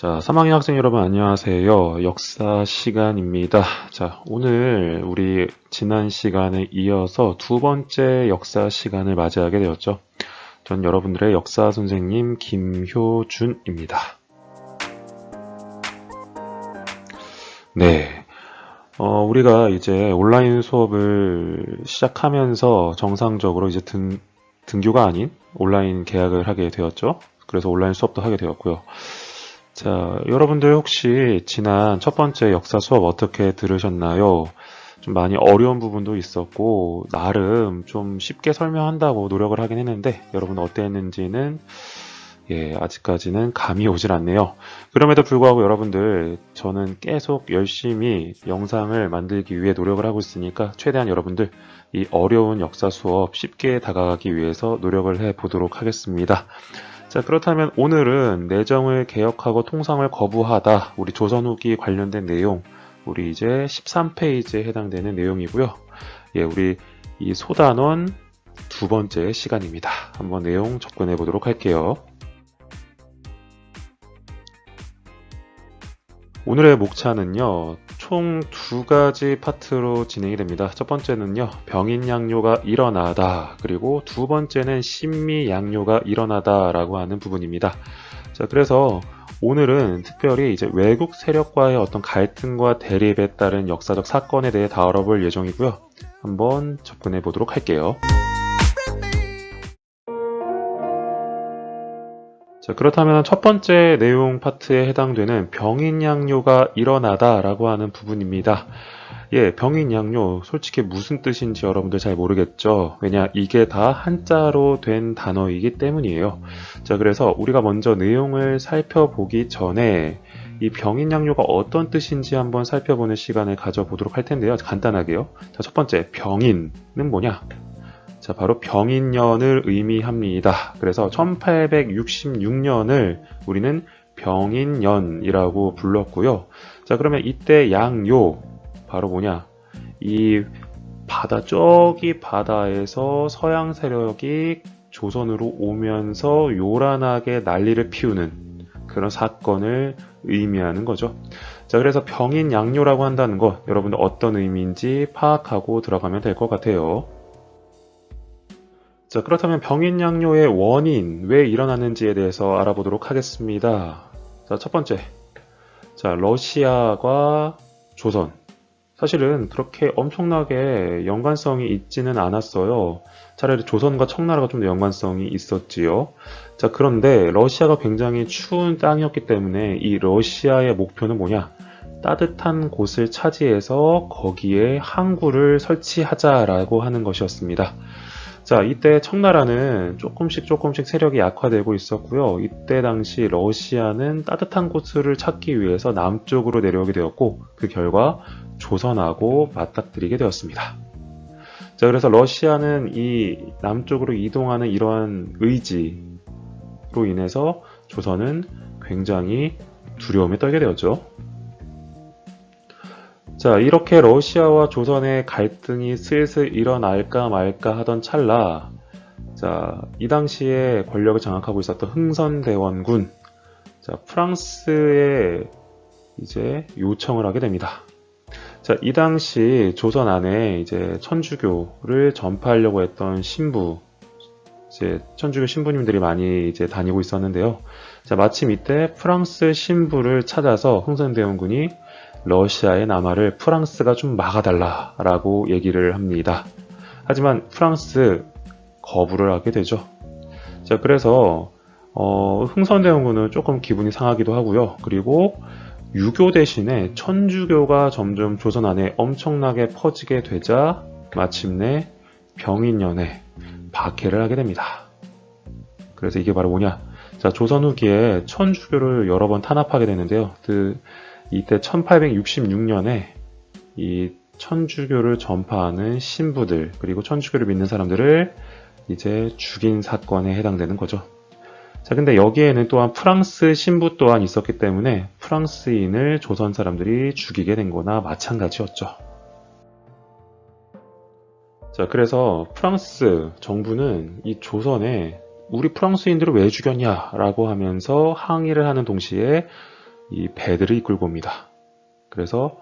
자, 3학년 학생 여러분 안녕하세요. 역사 시간입니다. 자, 오늘 우리 지난 시간에 이어서 두 번째 역사 시간을 맞이하게 되었죠. 전 여러분들의 역사 선생님 김효준입니다. 네. 우리가 이제 온라인 수업을 시작하면서 정상적으로 이제 등교가 아닌 온라인 개학을 하게 되었죠. 그래서 온라인 수업도 하게 되었고요. 자, 여러분들 혹시 지난 첫 번째 역사 수업 어떻게 들으셨나요? 좀 많이 어려운 부분도 있었고, 나름 좀 쉽게 설명한다고 노력을 하긴 했는데, 여러분 어땠는지는, 아직까지는 감이 오질 않네요. 그럼에도 불구하고 여러분들, 저는 계속 열심히 영상을 만들기 위해 노력을 하고 있으니까, 최대한 여러분들, 이 어려운 역사 수업 쉽게 다가가기 위해서 노력을 해 보도록 하겠습니다. 자, 그렇다면 오늘은 내정을 개혁하고 통상을 거부하다, 우리 조선 후기 관련된 내용, 우리 이제 13페이지에 해당되는 내용이고요. 우리 이 소단원 두 번째 시간입니다. 한번 내용 접근해 보도록 할게요. 오늘의 목차는요, 총 두 가지 파트로 진행이 됩니다. 첫 번째는요, 병인양요가 일어나다, 그리고 두 번째는 신미양요가 일어나다 라고 하는 부분입니다. 자, 그래서 오늘은 특별히 이제 외국 세력과의 어떤 갈등과 대립에 따른 역사적 사건에 대해 다뤄볼 예정이고요. 한번 접근해 보도록 할게요. 자, 그렇다면 첫 번째 내용 파트에 해당되는 병인양요가 일어나다 라고 하는 부분입니다. 병인양요, 솔직히 무슨 뜻인지 여러분들 잘 모르겠죠? 왜냐, 이게 다 한자로 된 단어이기 때문이에요. 자, 그래서 우리가 먼저 내용을 살펴보기 전에 이 병인양요가 어떤 뜻인지 한번 살펴보는 시간을 가져보도록 할 텐데요. 간단하게요. 자, 첫 번째, 병인은 뭐냐? 자, 바로 병인년을 의미합니다. 그래서 1866년을 우리는 병인년이라고 불렀고요. 자, 그러면 이때 양요, 바로 뭐냐? 이 바다, 저기 바다에서 서양 세력이 조선으로 오면서 요란하게 난리를 피우는 그런 사건을 의미하는 거죠. 자, 그래서 병인양요라고 한다는 거, 여러분들 어떤 의미인지 파악하고 들어가면 될 것 같아요. 자, 그렇다면 병인양요의 원인, 왜 일어나는지에 대해서 알아보도록 하겠습니다. 자, 첫 번째. 자, 러시아와 조선. 사실은 그렇게 엄청나게 연관성이 있지는 않았어요. 차라리 조선과 청나라가 좀 더 연관성이 있었지요. 자, 그런데 러시아가 굉장히 추운 땅이었기 때문에 이 러시아의 목표는 뭐냐? 따뜻한 곳을 차지해서 거기에 항구를 설치하자라고 하는 것이었습니다. 자, 이때 청나라는 조금씩 세력이 약화되고 있었고요. 이때 당시 러시아는 따뜻한 곳을 찾기 위해서 남쪽으로 내려오게 되었고, 그 결과 조선하고 맞닥뜨리게 되었습니다. 자, 그래서 러시아는 이 남쪽으로 이동하는 이러한 의지로 인해서 조선은 굉장히 두려움에 떨게 되었죠. 자, 이렇게 러시아와 조선의 갈등이 슬슬 일어날까 말까 하던 찰나, 자, 이 당시에 권력을 장악하고 있었던 흥선대원군, 자, 프랑스에 이제 요청을 하게 됩니다. 자, 이 당시 조선 안에 이제 천주교를 전파하려고 했던 신부, 이제 천주교 신부님들이 많이 이제 다니고 있었는데요. 자, 마침 이때 프랑스 신부를 찾아서 흥선대원군이 러시아의 남하를 프랑스가 좀 막아달라라고 얘기를 합니다. 하지만 프랑스 거부를 하게 되죠. 자, 그래서 흥선대원군은 조금 기분이 상하기도 하고요. 그리고 유교 대신에 천주교가 점점 조선 안에 엄청나게 퍼지게 되자 마침내 병인년에 박해를 하게 됩니다. 그래서 이게 바로 뭐냐? 자, 조선 후기에 천주교를 여러 번 탄압하게 되는데요. 이때 1866년에 이 천주교를 전파하는 신부들, 그리고 천주교를 믿는 사람들을 이제 죽인 사건에 해당되는 거죠. 자, 근데 여기에는 또한 프랑스 신부 또한 있었기 때문에 프랑스인을 조선 사람들이 죽이게 된 거나 마찬가지였죠. 자, 그래서 프랑스 정부는 이 조선에 우리 프랑스인들을 왜 죽였냐라고 하면서 항의를 하는 동시에 이 배들을 이끌고 옵니다. 그래서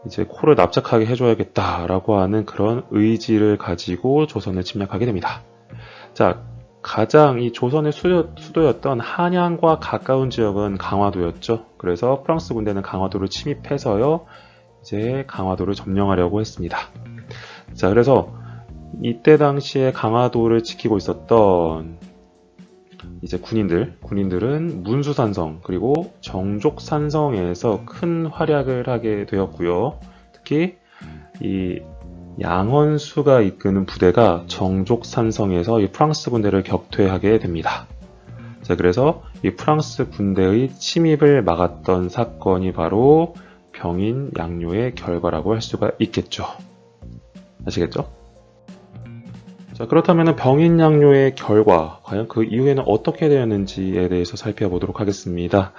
이제 코를 납작하게 해줘야겠다라고 하는 그런 의지를 가지고 조선을 침략하게 됩니다. 자, 가장 이 조선의 수도였던 한양과 가까운 지역은 강화도였죠. 그래서 프랑스 군대는 강화도를 침입해서요, 이제 강화도를 점령하려고 했습니다. 자, 그래서 이때 당시에 강화도를 지키고 있었던 이제 군인들은 문수산성 그리고 정족산성에서 큰 활약을 하게 되었고요. 특히 이 양헌수가 이끄는 부대가 정족산성에서 이 프랑스 군대를 격퇴하게 됩니다. 자, 그래서 이 프랑스 군대의 침입을 막았던 사건이 바로 병인 양요의 결과라고 할 수가 있겠죠. 아시겠죠? 자, 그렇다면 병인 양요의 결과, 과연 그 이후에는 어떻게 되었는지에 대해서 살펴보도록 하겠습니다.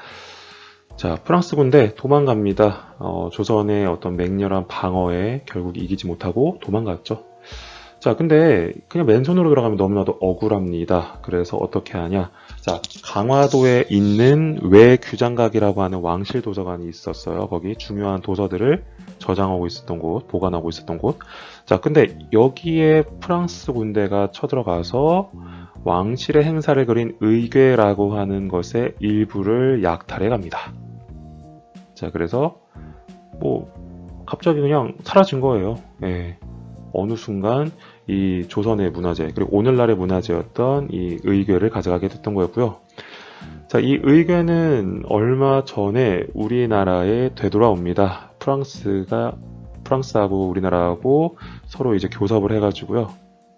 자, 프랑스 군대 도망갑니다. 조선의 어떤 맹렬한 방어에 결국 이기지 못하고 도망갔죠. 자, 근데 그냥 맨손으로 들어가면 너무나도 억울합니다. 그래서 어떻게 하냐? 자, 강화도에 있는 외규장각이라고 하는 왕실 도서관이 있었어요. 거기 중요한 도서들을 저장하고 있었던 곳, 보관하고 있었던 곳. 자, 근데 여기에 프랑스 군대가 쳐들어가서 왕실의 행사를 그린 의궤라고 하는 것의 일부를 약탈해 갑니다. 자, 그래서 갑자기 그냥 사라진 거예요. 예. 어느 순간 이 조선의 문화재, 그리고 오늘날의 문화재였던 이 의궤를 가져가게 됐던 거였고요. 자, 이 의궤는 얼마 전에 우리나라에 되돌아옵니다. 프랑스하고 우리나라하고 서로 이제 교섭을 해가지고요.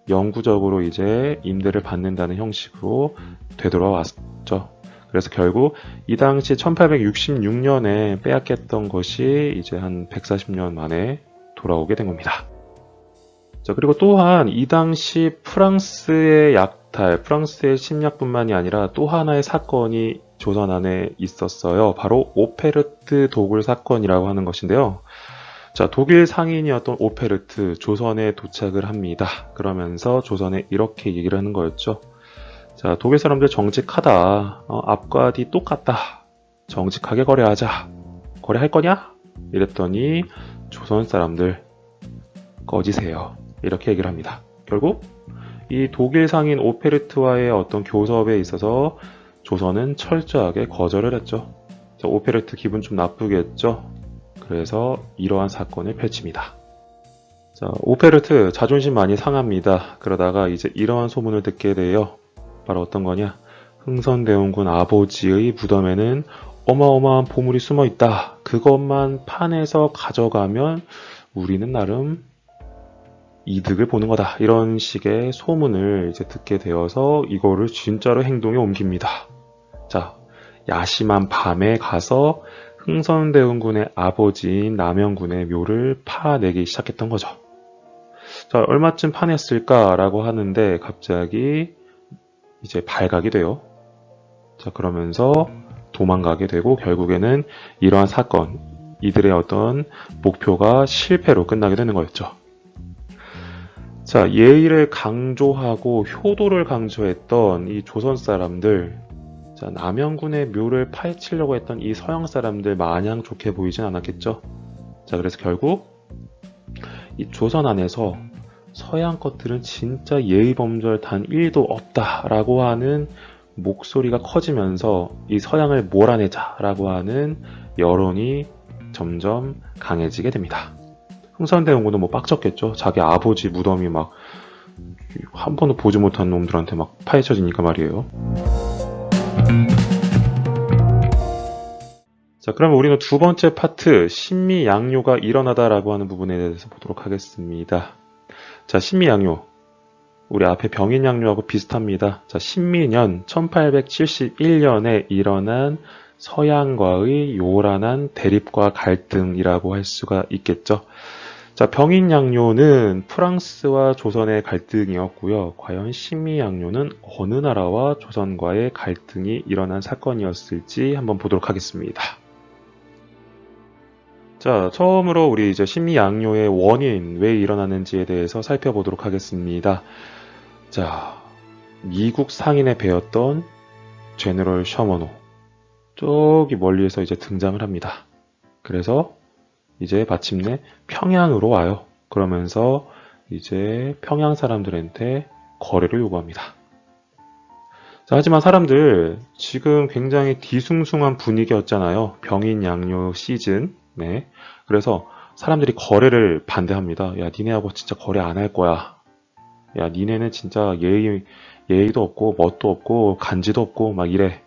영구적으로 이제 임대를 받는다는 형식으로 되돌아왔죠. 그래서 결국 이 당시 1866년에 빼앗겼던 것이 이제 한 140년 만에 돌아오게 된 겁니다. 자, 그리고 또한 이 당시 프랑스의 약탈, 프랑스의 침략뿐만이 아니라 또 하나의 사건이 조선 안에 있었어요. 바로 오페르트 도굴 사건이라고 하는 것인데요. 자, 독일 상인이었던 오페르트, 조선에 도착을 합니다. 그러면서 조선에 이렇게 얘기를 하는 거였죠. 자, 독일 사람들 정직하다. 앞과 뒤 똑같다. 정직하게 거래하자. 거래할 거냐? 이랬더니 조선 사람들 꺼지세요. 이렇게 얘기를 합니다. 결국 이 독일 상인 오페르트와의 어떤 교섭에 있어서 조선은 철저하게 거절을 했죠. 자, 오페르트 기분 좀 나쁘겠죠. 그래서 이러한 사건을 펼칩니다. 자, 오페르트 자존심 많이 상합니다. 그러다가 이제 이러한 소문을 듣게 돼요. 바로 어떤 거냐? 흥선대원군 아버지의 무덤에는 어마어마한 보물이 숨어 있다. 그것만 판에서 가져가면 우리는 나름 이득을 보는 거다. 이런 식의 소문을 이제 듣게 되어서 이거를 진짜로 행동에 옮깁니다. 자, 야심한 밤에 가서 흥선대원군의 아버지인 남영군의 묘를 파내기 시작했던 거죠. 자, 얼마쯤 파냈을까라고 하는데 갑자기 이제 발각이 돼요. 자, 그러면서 도망가게 되고 결국에는 이러한 사건, 이들의 어떤 목표가 실패로 끝나게 되는 거였죠. 자, 예의를 강조하고 효도를 강조했던 이 조선 사람들, 자, 남영군의 묘를 파헤치려고 했던 이 서양 사람들 마냥 좋게 보이진 않았겠죠. 자, 그래서 결국 이 조선 안에서 서양 것들은 진짜 예의범절 단 1도 없다라고 하는 목소리가 커지면서 이 서양을 몰아내자라고 하는 여론이 점점 강해지게 됩니다. 흥선대원군은 뭐 빡쳤겠죠. 자기 아버지 무덤이 막 한 번도 보지 못한 놈들한테 막 파헤쳐지니까 말이에요. 자, 그러면 우리는 두 번째 파트, 신미양요가 일어나다라고 하는 부분에 대해서 보도록 하겠습니다. 자, 신미양요. 우리 앞에 병인양요하고 비슷합니다. 자, 신미년 1871년에 일어난 서양과의 요란한 대립과 갈등이라고 할 수가 있겠죠. 자, 병인양요는 프랑스와 조선의 갈등이었고요. 과연 신미양요는 어느 나라와 조선과의 갈등이 일어난 사건이었을지 한번 보도록 하겠습니다. 자, 처음으로 우리 이제 신미양요의 원인, 왜 일어나는지에 대해서 살펴보도록 하겠습니다. 자, 미국 상인의 배였던 제너럴 셔머노. 저기 멀리에서 이제 등장을 합니다. 그래서 이제 마침내 평양으로 와요. 그러면서 이제 평양 사람들한테 거래를 요구합니다. 자, 하지만 사람들 지금 굉장히 뒤숭숭한 분위기였잖아요. 병인양요 시즌. 네. 그래서 사람들이 거래를 반대합니다. 야, 니네하고 진짜 거래 안 할 거야. 야, 니네는 진짜 예의도 없고 멋도 없고 간지도 없고 막 이래.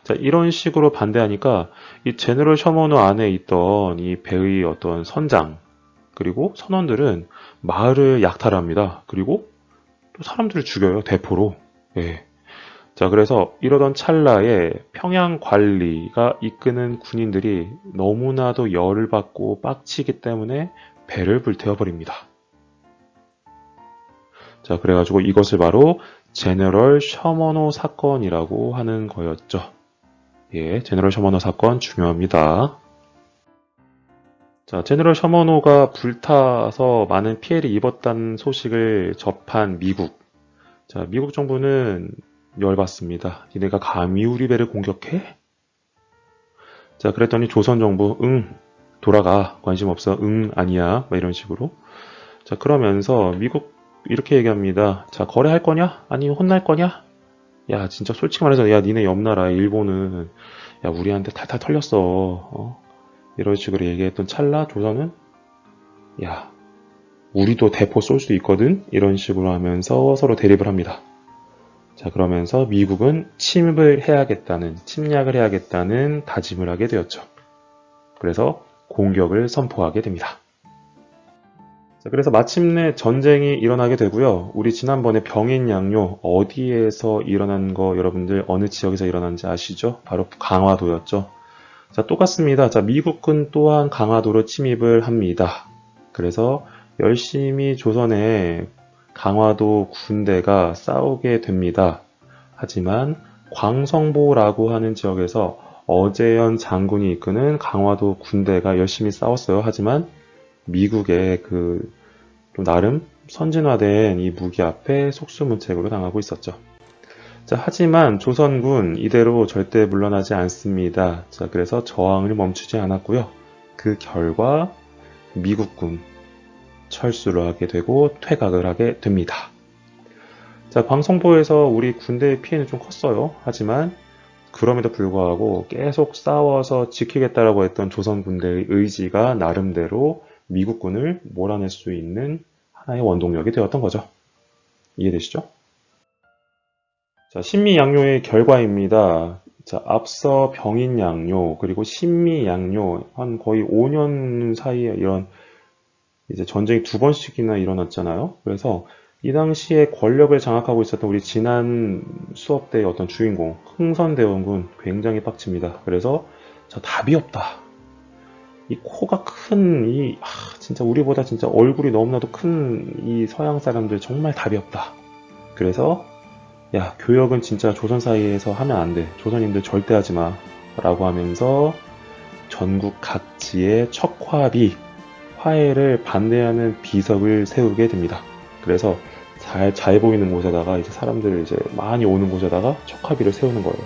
자, 이런 식으로 반대하니까 이 제너럴 셔먼호 안에 있던 이 배의 어떤 선장 그리고 선원들은 마을을 약탈합니다. 그리고 또 사람들을 죽여요. 대포로. 예. 자, 그래서 이러던 찰나에 평양 관리가 이끄는 군인들이 너무나도 열을 받고 빡치기 때문에 배를 불태워 버립니다. 자, 그래가지고 이것을 바로 제너럴 셔먼호 사건이라고 하는 거였죠. 예, 제너럴 셔먼호 사건 중요합니다. 자, 제너럴 셔먼호가 불타서 많은 피해를 입었다는 소식을 접한 미국. 자, 미국 정부는 열받습니다. 니네가 감히 우리 배를 공격해? 자, 그랬더니 조선 정부, 응, 돌아가. 관심 없어. 응, 아니야. 막 이런 식으로. 자, 그러면서 미국 이렇게 얘기합니다. 자, 거래할 거냐? 아니면 혼날 거냐? 야, 진짜 솔직히 말해서, 야, 니네 옆나라, 일본은, 야, 우리한테 탈탈 털렸어. 이런 식으로 얘기했던 찰나 조선은, 야, 우리도 대포 쏠 수 있거든? 이런 식으로 하면서 서로 대립을 합니다. 자, 그러면서 미국은 침략을 해야겠다는 다짐을 하게 되었죠. 그래서 공격을 선포하게 됩니다. 자, 그래서 마침내 전쟁이 일어나게 되고요. 우리 지난번에 병인양요 어디에서 일어난 거 여러분들 어느 지역에서 일어난지 아시죠? 바로 강화도였죠. 자, 똑같습니다. 자, 미국은 또한 강화도로 침입을 합니다. 그래서 열심히 조선의 강화도 군대가 싸우게 됩니다. 하지만 광성보라고 하는 지역에서 어제연 장군이 이끄는 강화도 군대가 열심히 싸웠어요. 하지만 미국의 또 나름 선진화된 이 무기 앞에 속수무책으로 당하고 있었죠. 자, 하지만 조선군 이대로 절대 물러나지 않습니다. 자, 그래서 저항을 멈추지 않았고요. 그 결과 미국군 철수를 하게 되고 퇴각을 하게 됩니다. 자, 광성보에서 우리 군대의 피해는 좀 컸어요. 하지만 그럼에도 불구하고 계속 싸워서 지키겠다라고 했던 조선 군대의 의지가 나름대로 미국군을 몰아낼 수 있는 하나의 원동력이 되었던 거죠. 이해되시죠? 자, 신미양요의 결과입니다. 자, 앞서 병인양요 그리고 신미양요 한 거의 5년 사이에 이런 이제 전쟁이 2번씩이나 일어났잖아요. 그래서 이 당시에 권력을 장악하고 있었던 우리 지난 수업 때의 어떤 주인공 흥선대원군 굉장히 빡칩니다. 그래서 자, 답이 없다. 이 코가 큰 진짜 우리보다 진짜 얼굴이 너무나도 큰 이 서양 사람들 정말 답이 없다. 그래서 야, 교역은 진짜 조선 사이에서 하면 안 돼. 조선인들 절대 하지 마. 라고 하면서 전국 각지의 척화비 화해를 반대하는 비석을 세우게 됩니다. 그래서 잘 보이는 곳에다가 이제 사람들 이제 많이 오는 곳에다가 척화비를 세우는 거예요.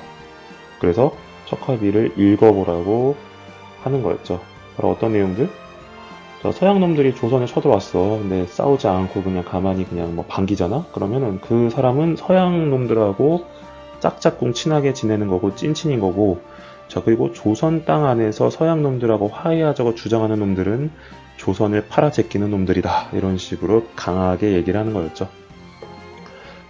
그래서 척화비를 읽어보라고 하는 거였죠. 바로 어떤 내용들? 서양 놈들이 조선에 쳐들어왔어. 근데 싸우지 않고 그냥 가만히 그냥 뭐 반기잖아? 그러면은 그 사람은 서양 놈들하고 짝짝꿍 친하게 지내는 거고 찐친인 거고, 자, 그리고 조선 땅 안에서 서양 놈들하고 화해하자고 주장하는 놈들은 조선을 팔아제끼는 놈들이다. 이런 식으로 강하게 얘기를 하는 거였죠.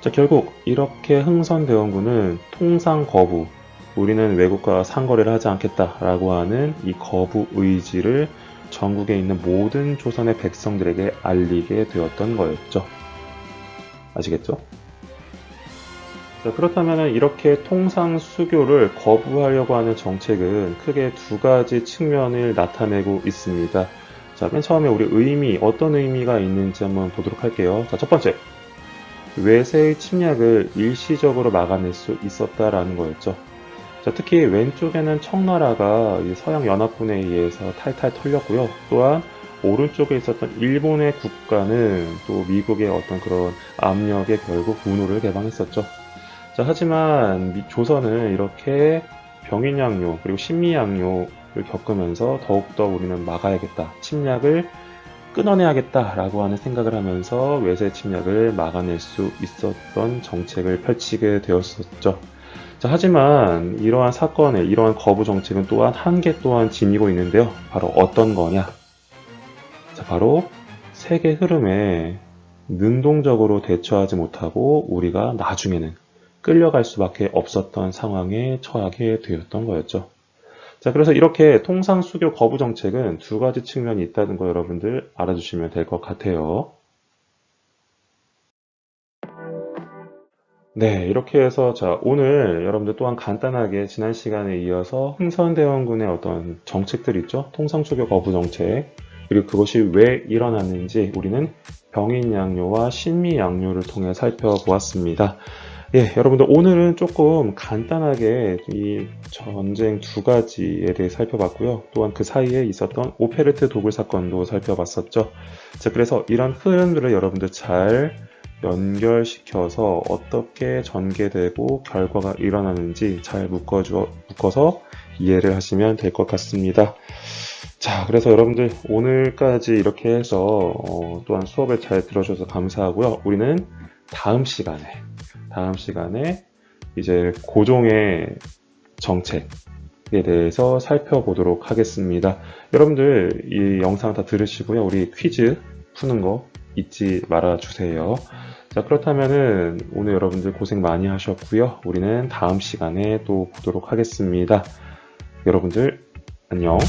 자, 결국 이렇게 흥선대원군은 통상 거부, 우리는 외국과 상거래를 하지 않겠다라고 하는 이 거부 의지를 전국에 있는 모든 조선의 백성들에게 알리게 되었던 거였죠. 아시겠죠? 자, 그렇다면 이렇게 통상 수교를 거부하려고 하는 정책은 크게 두 가지 측면을 나타내고 있습니다. 자, 맨 처음에 우리 어떤 의미가 있는지 한번 보도록 할게요. 자, 첫 번째, 외세의 침략을 일시적으로 막아낼 수 있었다라는 거였죠. 자, 특히 왼쪽에는 청나라가 서양 연합군에 의해서 탈탈 털렸고요. 또한 오른쪽에 있었던 일본의 국가는 또 미국의 어떤 그런 압력에 결국 문호를 개방했었죠. 자, 하지만 조선은 이렇게 병인양요 그리고 신미양요를 겪으면서 더욱더 우리는 막아야겠다, 침략을 끊어내야겠다라고 하는 생각을 하면서 외세 침략을 막아낼 수 있었던 정책을 펼치게 되었었죠. 자, 하지만 이러한 사건에 이러한 거부 정책은 또한 한계 또한 지니고 있는데요. 바로 어떤 거냐? 자, 바로 세계 흐름에 능동적으로 대처하지 못하고 우리가 나중에는 끌려갈 수밖에 없었던 상황에 처하게 되었던 거였죠. 자, 그래서 이렇게 통상수교 거부 정책은 두 가지 측면이 있다는 거 여러분들 알아주시면 될 것 같아요. 네, 이렇게 해서 자, 오늘 여러분들 또한 간단하게 지난 시간에 이어서 흥선대원군의 어떤 정책들 있죠? 통상수교 거부 정책. 그리고 그것이 왜 일어났는지 우리는 병인양요와 신미양요를 통해 살펴보았습니다. 예, 여러분들 오늘은 조금 간단하게 이 전쟁 두 가지에 대해 살펴봤고요. 또한 그 사이에 있었던 오페르트 도굴 사건도 살펴봤었죠. 자, 그래서 이런 흐름들을 여러분들 잘 연결시켜서 어떻게 전개되고 결과가 일어나는지 잘 묶어서 이해를 하시면 될 것 같습니다. 자, 그래서 여러분들 오늘까지 이렇게 해서 또한 수업을 잘 들어주셔서 감사하고요. 우리는 다음 시간에 이제 고종의 정책에 대해서 살펴보도록 하겠습니다. 여러분들 이 영상 다 들으시고요. 우리 퀴즈 푸는 거 잊지 말아 주세요. 자, 그렇다면은 오늘 여러분들 고생 많이 하셨고요. 우리는 다음 시간에 또 보도록 하겠습니다. 여러분들 안녕.